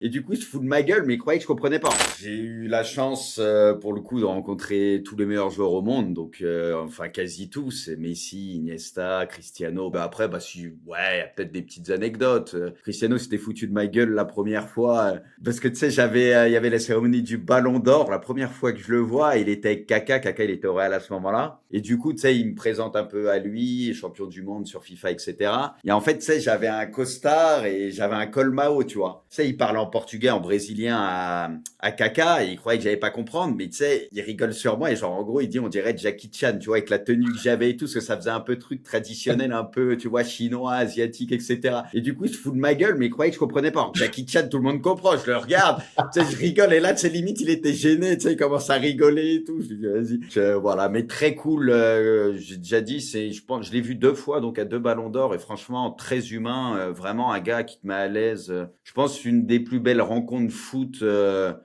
Et du coup, il se fout de ma gueule, mais il croyait que je comprenais pas. J'ai eu la chance, pour le coup, de rencontrer tous les meilleurs joueurs au monde, donc enfin quasi tous. Messi, Iniesta, Cristiano. Bah après, bah si, ouais, il y a peut-être des petites anecdotes. Cristiano s'était foutu de ma gueule la première fois, parce que tu sais, il y avait la cérémonie du Ballon d'Or. La première fois que je le vois, il était avec Kaka. Kaka, il était au Real à ce moment-là. Et du coup, tu sais, il me présente un peu à lui, champion du monde sur FIFA, etc. Et en fait, tu sais, j'avais un costard et j'avais un colmao, tu vois. Tu sais, il parle en portugais, en brésilien à Kaka et il croyait que j'allais pas comprendre, mais tu sais, il rigole sur moi et genre, en gros, il dit, on dirait Jackie Chan, tu vois, avec la tenue que j'avais et tout, parce que ça faisait un peu truc traditionnel, un peu, tu vois, chinois, asiatique, etc. Et du coup, il se fout de ma gueule, mais il croyait que je comprenais pas. Alors, Jackie Chan, tout le monde comprend, je le regarde, tu sais, je rigole et là, tu sais, limite, il était gêné, tu sais, il commence à rigoler et tout. Je lui dis, vas-y. Voilà, mais très cool, j'ai déjà dit, je pense, je l'ai vu 2 fois, donc à 2 ballons d'or et franchement, très humain, vraiment un gars qui te met à l'aise. Je pense une des plus belles rencontres foot.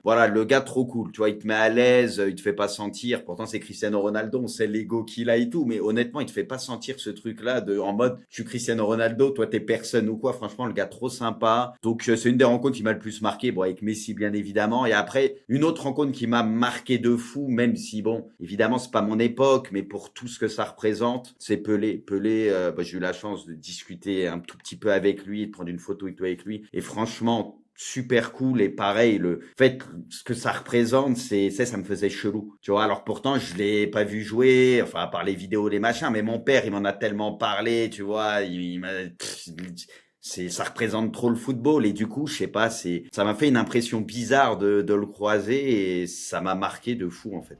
Voilà, le gars trop cool, tu vois, il te met à l'aise, il te fait pas sentir. Pourtant, c'est Cristiano Ronaldo, on sait l'ego qu'il a et tout, mais honnêtement, il te fait pas sentir ce truc-là en mode, je suis Cristiano Ronaldo, toi t'es personne ou quoi. Franchement, le gars trop sympa. Donc, c'est une des rencontres qui m'a le plus marqué, bon, avec Messi bien évidemment. Et après, une autre rencontre qui m'a marqué de fou, même si bon, évidemment, c'est pas mon époque, mais pour tout ce que ça représente, c'est Pelé. Pelé, bah, j'ai eu la chance de discuter un tout petit peu avec lui, de prendre une photo et tout avec lui. Et franchement, super cool et pareil le fait ce que ça représente ça me faisait chelou, tu vois. Alors pourtant je l'ai pas vu jouer, enfin à part les vidéos, les machins, mais mon père il m'en a tellement parlé, tu vois, il m'a ça représente trop le football et du coup je sais pas, ça m'a fait une impression bizarre de le croiser et ça m'a marqué de fou en fait.